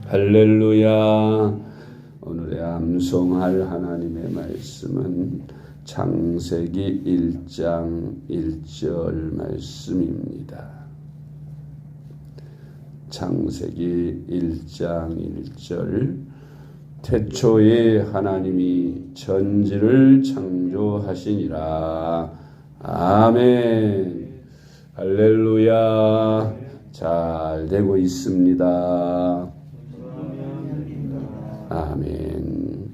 할렐루야. 오늘의 암송할 하나님의 말씀은 창세기 1장 1절 말씀입니다. 창세기 1장 1절. 태초에 하나님이 천지를 창조하시니라. 아멘. 할렐루야. 잘 되고 있습니다. 아멘.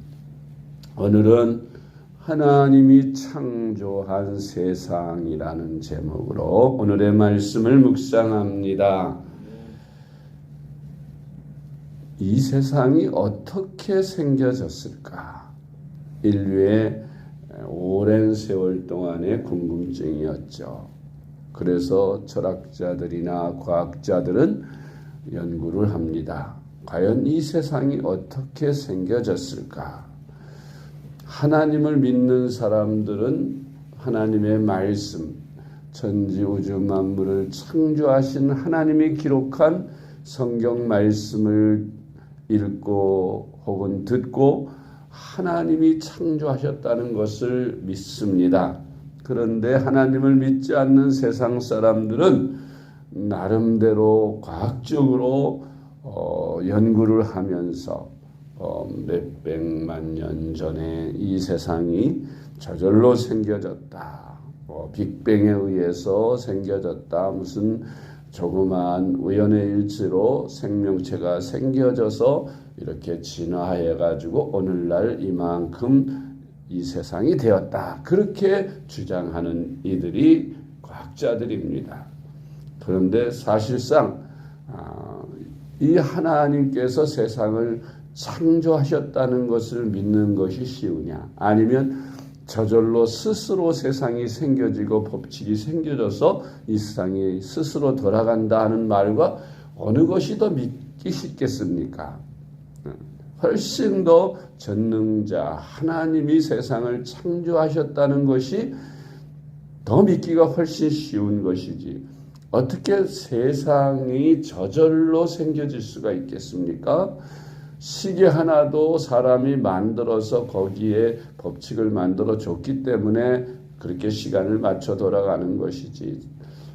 오늘은 하나님이 창조한 세상이라는 제목으로 오늘의 말씀을 묵상합니다. 이 세상이 어떻게 생겨졌을까? 인류의 오랜 세월 동안의 궁금증이었죠. 그래서 철학자들이나 과학자들은 연구를 합니다. 과연 이 세상이 어떻게 생겨졌을까? 하나님을 믿는 사람들은 하나님의 말씀, 천지 우주 만물을 창조하신 하나님이 기록한 성경 말씀을 읽고 혹은 듣고 하나님이 창조하셨다는 것을 믿습니다. 그런데 하나님을 믿지 않는 세상 사람들은 나름대로 과학적으로 연구를 하면서 몇백만 년 전에 이 세상이 저절로 생겨졌다. 빅뱅에 의해서 생겨졌다. 무슨 조그마한 우연의 일치로 생명체가 생겨져서 이렇게 진화해가지고 오늘날 이만큼 이 세상이 되었다. 그렇게 주장하는 이들이 과학자들입니다. 그런데 사실상 이 하나님께서 세상을 창조하셨다는 것을 믿는 것이 쉬우냐? 아니면 저절로 스스로 세상이 생겨지고 법칙이 생겨져서 이 세상이 스스로 돌아간다 하는 말과 어느 것이 더 믿기 쉽겠습니까? 훨씬 더 전능자 하나님이 세상을 창조하셨다는 것이 더 믿기가 훨씬 쉬운 것이지 어떻게 세상이 저절로 생겨질 수가 있겠습니까? 시계 하나도 사람이 만들어서 거기에 법칙을 만들어 줬기 때문에 그렇게 시간을 맞춰 돌아가는 것이지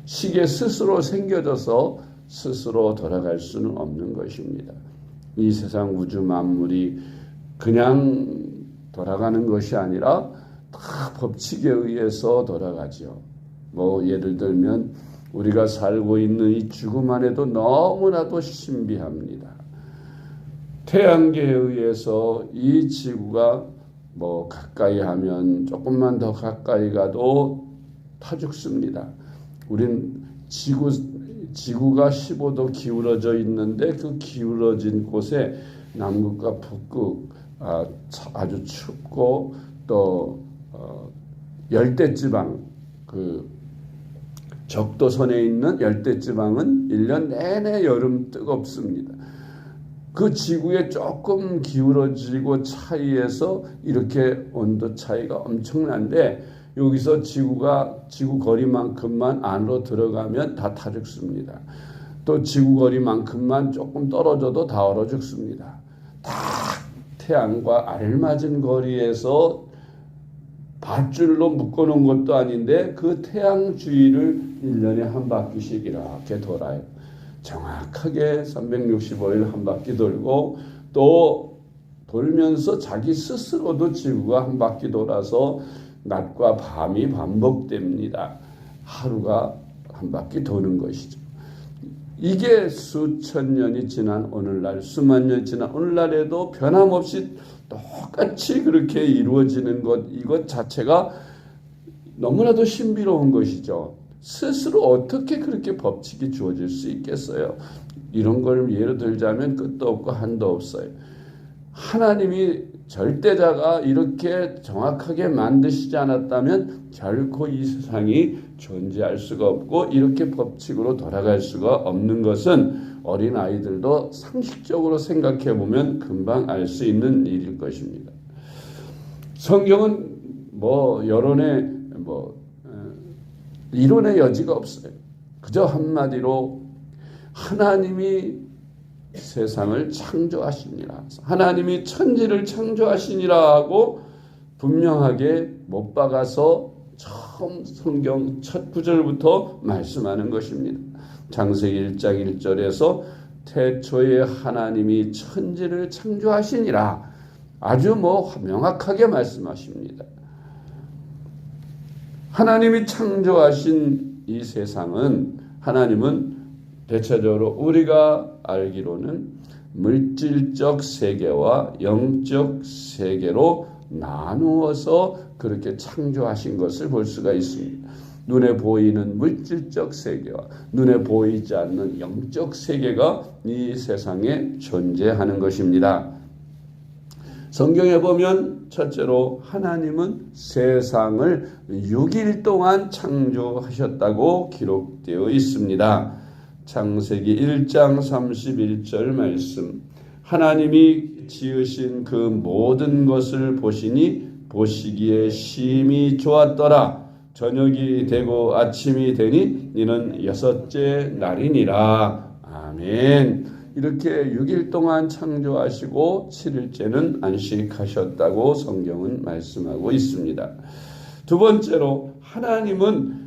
시계 스스로 생겨져서 스스로 돌아갈 수는 없는 것입니다. 이 세상 우주 만물이 그냥 돌아가는 것이 아니라 다 법칙에 의해서 돌아가죠. 예를 들면 우리가 살고 있는 이 지구만 해도 너무나도 신비합니다. 태양계에 의해서 이 지구가 가까이 하면 조금만 더 가까이 가도 타 죽습니다. 우린 지구가 15도 기울어져 있는데 그 기울어진 곳에 남극과 북극 아주 춥고 또 열대지방 적도선에 있는 열대지방은 1년 내내 여름 뜨겁습니다. 그 지구에 조금 기울어지고 차이에서 이렇게 온도 차이가 엄청난데 여기서 지구 거리만큼만 안으로 들어가면 다 타 죽습니다. 또 지구 거리만큼만 조금 떨어져도 다 얼어 죽습니다. 다 태양과 알맞은 거리에서 밧줄로 묶어놓은 것도 아닌데 그 태양 주위를 1년에 한 바퀴씩 이렇게 돌아요. 정확하게 365일 한 바퀴 돌고 또 돌면서 자기 스스로도 지구가 한 바퀴 돌아서 낮과 밤이 반복됩니다. 하루가 한 바퀴 도는 것이죠. 이게 수천 년이 지난 오늘날, 수만 년 지난 오늘날에도 변함없이 똑같이 그렇게 이루어지는 이것 자체가 너무나도 신비로운 것이죠. 스스로 어떻게 그렇게 법칙이 주어질 수 있겠어요? 이런 걸 예로 들자면 끝도 없고 한도 없어요. 하나님이 절대자가 이렇게 정확하게 만드시지 않았다면 결코 이 세상이 존재할 수가 없고 이렇게 법칙으로 돌아갈 수가 없는 것은 어린아이들도 상식적으로 생각해 보면 금방 알 수 있는 일일 것입니다. 성경은 이론의 여지가 없어요. 그저 한마디로 하나님이 세상을 창조하시니라. 하나님이 천지를 창조하시니라 하고 분명하게 못 박아서 처음 성경 첫 구절부터 말씀하는 것입니다. 창세기 1장 1절에서 태초에 하나님이 천지를 창조하시니라. 아주 명확하게 말씀하십니다. 하나님이 창조하신 이 세상은 하나님은 대체적으로 우리가 알기로는 물질적 세계와 영적 세계로 나누어서 그렇게 창조하신 것을 볼 수가 있습니다. 눈에 보이는 물질적 세계와 눈에 보이지 않는 영적 세계가 이 세상에 존재하는 것입니다. 성경에 보면 첫째로 하나님은 세상을 6일 동안 창조하셨다고 기록되어 있습니다. 창세기 1장 31절 말씀. 하나님이 지으신 그 모든 것을 보시니 보시기에 심히 좋았더라. 저녁이 되고 아침이 되니 이는 여섯째 날이니라. 아멘. 이렇게 6일 동안 창조하시고 7일째는 안식하셨다고 성경은 말씀하고 있습니다. 두 번째로 하나님은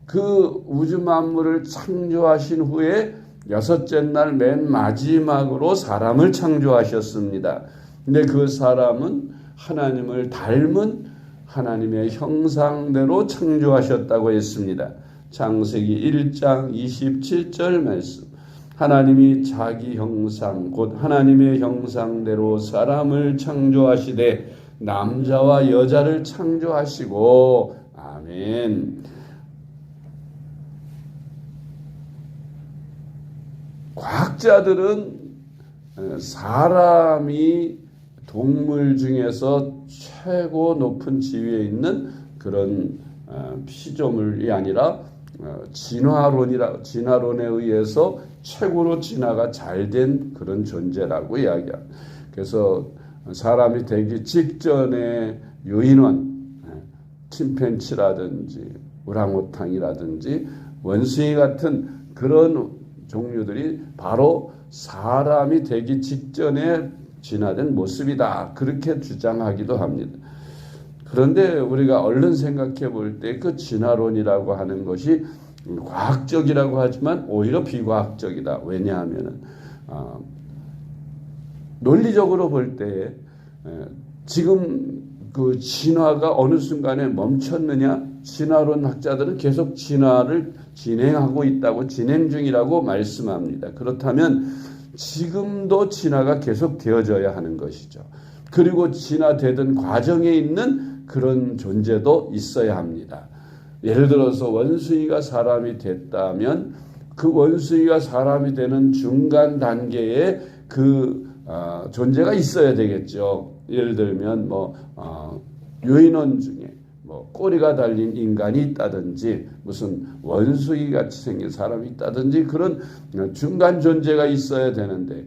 그 우주 만물을 창조하신 후에 여섯째 날 맨 마지막으로 사람을 창조하셨습니다. 근데 그 사람은 하나님을 닮은 하나님의 형상대로 창조하셨다고 했습니다. 창세기 1장 27절 말씀. 하나님이 자기 형상 곧 하나님의 형상대로 사람을 창조하시되 남자와 여자를 창조하시고 아멘. 과학자들은 사람이 동물 중에서 최고 높은 지위에 있는 그런 피조물이 아니라 진화론에 의해서 최고로 진화가 잘 된 그런 존재라고 이야기합니다. 그래서 사람이 되기 직전에 유인원, 침팬치라든지 우랑우탕이라든지 원숭이 같은 그런 종류들이 바로 사람이 되기 직전에 진화된 모습이다. 그렇게 주장하기도 합니다. 그런데 우리가 얼른 생각해 볼 때 그 진화론이라고 하는 것이 과학적이라고 하지만 오히려 비과학적이다. 왜냐하면 논리적으로 볼 때 지금 그 진화가 어느 순간에 멈췄느냐? 진화론 학자들은 계속 진화를 진행하고 있다고 진행 중이라고 말씀합니다. 그렇다면 지금도 진화가 계속 되어져야 하는 것이죠. 그리고 진화되던 과정에 있는 그런 존재도 있어야 합니다. 예를 들어서 원숭이가 사람이 됐다면 그 원숭이가 사람이 되는 중간 단계에 그 존재가 있어야 되겠죠. 예를 들면 유인원 중에 꼬리가 달린 인간이 있다든지 무슨 원숭이 같이 생긴 사람이 있다든지 그런 중간 존재가 있어야 되는데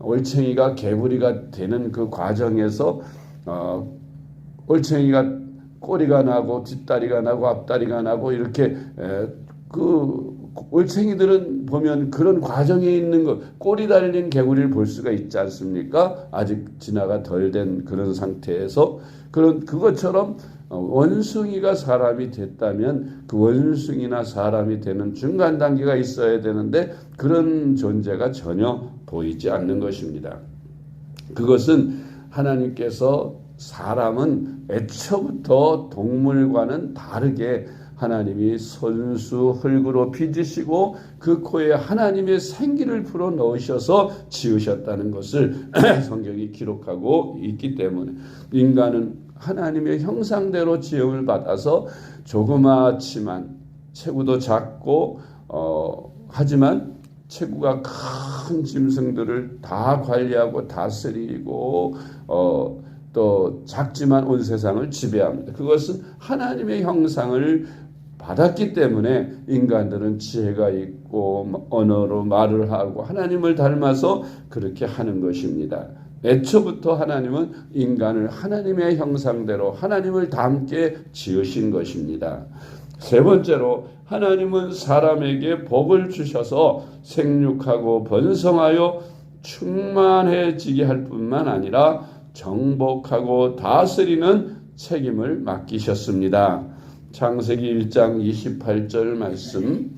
올챙이가 개구리가 되는 그 과정에서 올챙이가 꼬리가 나고 뒷다리가 나고 앞다리가 나고 이렇게 그 올챙이들은 보면 그런 과정에 있는 거 꼬리 달린 개구리를 볼 수가 있지 않습니까? 아직 진화가 덜 된 그런 상태에서 그것처럼 원숭이가 사람이 됐다면 그 원숭이나 사람이 되는 중간 단계가 있어야 되는데 그런 존재가 전혀 보이지 않는 것입니다. 그것은 하나님께서 사람은 애초부터 동물과는 다르게 하나님이 손수 흙으로 빚으시고 그 코에 하나님의 생기를 불어 넣으셔서 지으셨다는 것을 성경이 기록하고 있기 때문에 인간은 하나님의 형상대로 지음을 받아서 조그맣지만 체구도 작고 하지만 체구가 큰 짐승들을 다 관리하고 다스리고 또 작지만 온 세상을 지배합니다. 그것은 하나님의 형상을 받았기 때문에 인간들은 지혜가 있고 언어로 말을 하고 하나님을 닮아서 그렇게 하는 것입니다. 애초부터 하나님은 인간을 하나님의 형상대로 하나님을 닮게 지으신 것입니다. 세 번째로 하나님은 사람에게 복을 주셔서 생육하고 번성하여 충만해지게 할 뿐만 아니라 정복하고 다스리는 책임을 맡기셨습니다. 창세기 1장 28절 말씀,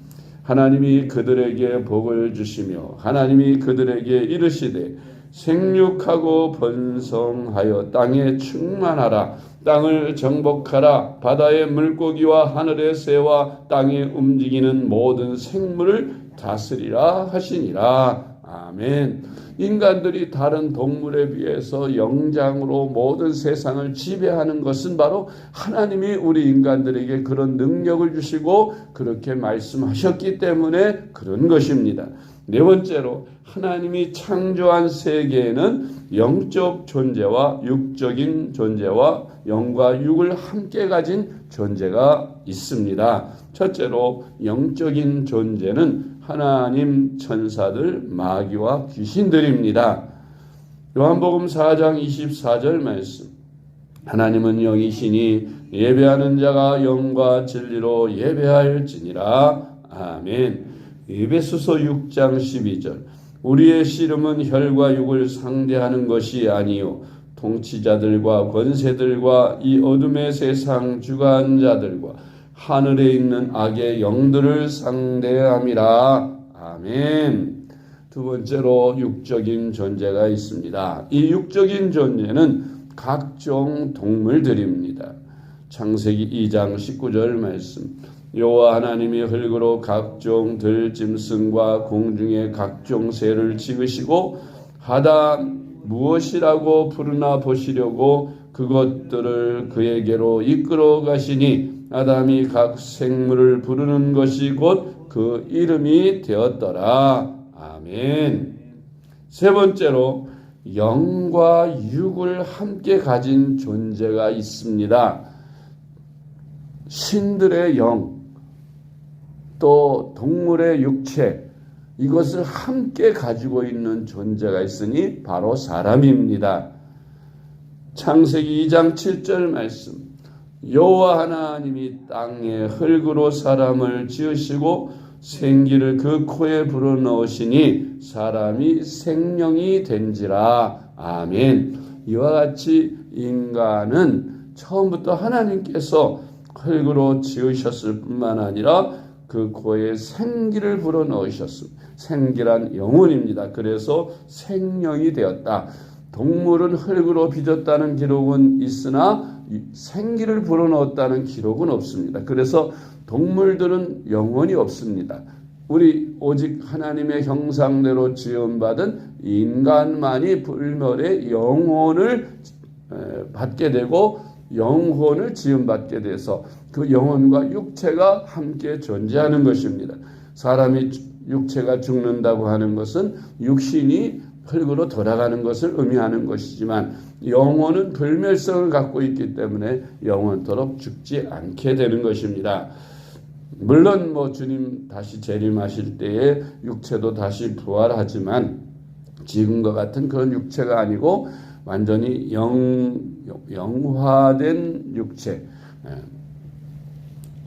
하나님이 그들에게 복을 주시며 하나님이 그들에게 이르시되 생육하고 번성하여 땅에 충만하라, 땅을 정복하라, 바다의 물고기와 하늘의 새와 땅에 움직이는 모든 생물을 다스리라 하시니라. 아멘. 인간들이 다른 동물에 비해서 영장으로 모든 세상을 지배하는 것은 바로 하나님이 우리 인간들에게 그런 능력을 주시고 그렇게 말씀하셨기 때문에 그런 것입니다. 네 번째로 하나님이 창조한 세계에는 영적 존재와 육적인 존재와 영과 육을 함께 가진 존재가 있습니다. 첫째로 영적인 존재는 하나님 천사들, 마귀와 귀신들입니다. 요한복음 4장 24절 말씀, 하나님은 영이시니 예배하는 자가 영과 진리로 예배할지니라. 아멘. 에베소서 6장 12절, 우리의 씨름은 혈과 육을 상대하는 것이 아니요 통치자들과 권세들과 이 어둠의 세상 주관자들과 하늘에 있는 악의 영들을 상대함이라. 아멘. 두 번째로 육적인 존재가 있습니다. 이 육적인 존재는 각종 동물들입니다. 창세기 2장 19절 말씀, 여호와 하나님이 흙으로 각종 들짐승과 공중의 각종 새를 지으시고 하다 무엇이라고 부르나 보시려고 그것들을 그에게로 이끌어 가시니 아담이 각 생물을 부르는 것이 곧 그 이름이 되었더라. 아멘. 세 번째로 영과 육을 함께 가진 존재가 있습니다. 신들의 영, 또 동물의 육체, 이것을 함께 가지고 있는 존재가 있으니 바로 사람입니다. 창세기 2장 7절 말씀, 여호와 하나님이 땅에 흙으로 사람을 지으시고 생기를 그 코에 불어넣으시니 사람이 생명이 된지라. 아멘. 이와 같이 인간은 처음부터 하나님께서 흙으로 지으셨을 뿐만 아니라 그 코에 생기를 불어넣으셨습니다. 생기란 영혼입니다. 그래서 생명이 되었다. 동물은 흙으로 빚었다는 기록은 있으나 생기를 불어넣었다는 기록은 없습니다. 그래서 동물들은 영혼이 없습니다. 우리 오직 하나님의 형상대로 지음받은 인간만이 불멸의 영혼을 받게 되고 영혼을 지음받게 돼서 그 영혼과 육체가 함께 존재하는 것입니다. 사람이 육체가 죽는다고 하는 것은 육신이 흙으로 돌아가는 것을 의미하는 것이지만 영혼은 불멸성을 갖고 있기 때문에 영원토록 죽지 않게 되는 것입니다. 물론 주님 다시 재림하실 때에 육체도 다시 부활하지만 지금과 같은 그런 육체가 아니고 완전히 영화된 육체,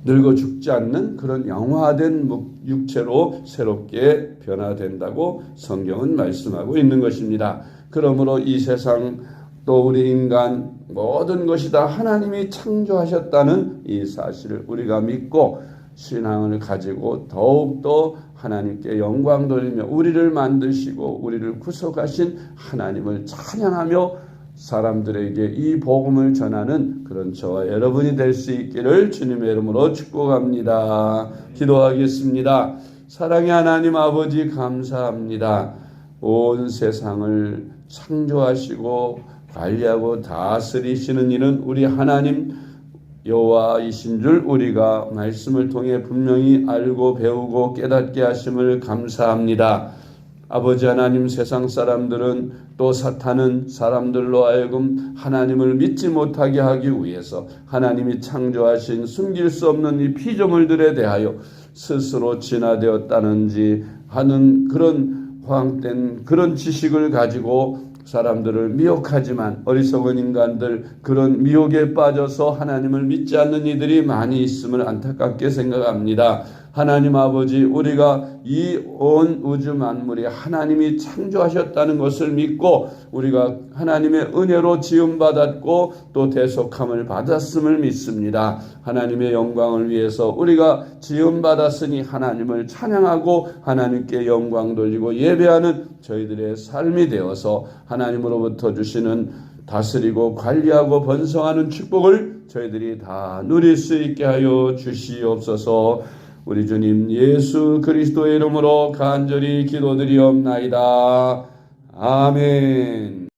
늙어 죽지 않는 그런 영화된 육체로 새롭게 변화된다고 성경은 말씀하고 있는 것입니다. 그러므로 이 세상 또 우리 인간 모든 것이 다 하나님이 창조하셨다는 이 사실을 우리가 믿고 신앙을 가지고 더욱더 하나님께 영광 돌리며 우리를 만드시고 우리를 구속하신 하나님을 찬양하며 사람들에게 이 복음을 전하는 그런 저와 여러분이 될 수 있기를 주님의 이름으로 축복합니다. 기도하겠습니다. 사랑의 하나님 아버지 감사합니다. 온 세상을 창조하시고 관리하고 다스리시는 이는 우리 하나님 여호와이신 줄 우리가 말씀을 통해 분명히 알고 배우고 깨닫게 하심을 감사합니다. 아버지 하나님, 세상 사람들은 또 사탄은 사람들로 하여금 하나님을 믿지 못하게 하기 위해서 하나님이 창조하신 숨길 수 없는 이 피조물들에 대하여 스스로 진화되었다는지 하는 그런 허황된 그런 지식을 가지고 사람들을 미혹하지만 어리석은 인간들, 그런 미혹에 빠져서 하나님을 믿지 않는 이들이 많이 있음을 안타깝게 생각합니다. 하나님 아버지, 우리가 이 온 우주 만물이 하나님이 창조하셨다는 것을 믿고 우리가 하나님의 은혜로 지음받았고 또 대속함을 받았음을 믿습니다. 하나님의 영광을 위해서 우리가 지음받았으니 하나님을 찬양하고 하나님께 영광 돌리고 예배하는 저희들의 삶이 되어서 하나님으로부터 주시는 다스리고 관리하고 번성하는 축복을 저희들이 다 누릴 수 있게 하여 주시옵소서. 우리 주님 예수 그리스도의 이름으로 간절히 기도드리옵나이다. 아멘.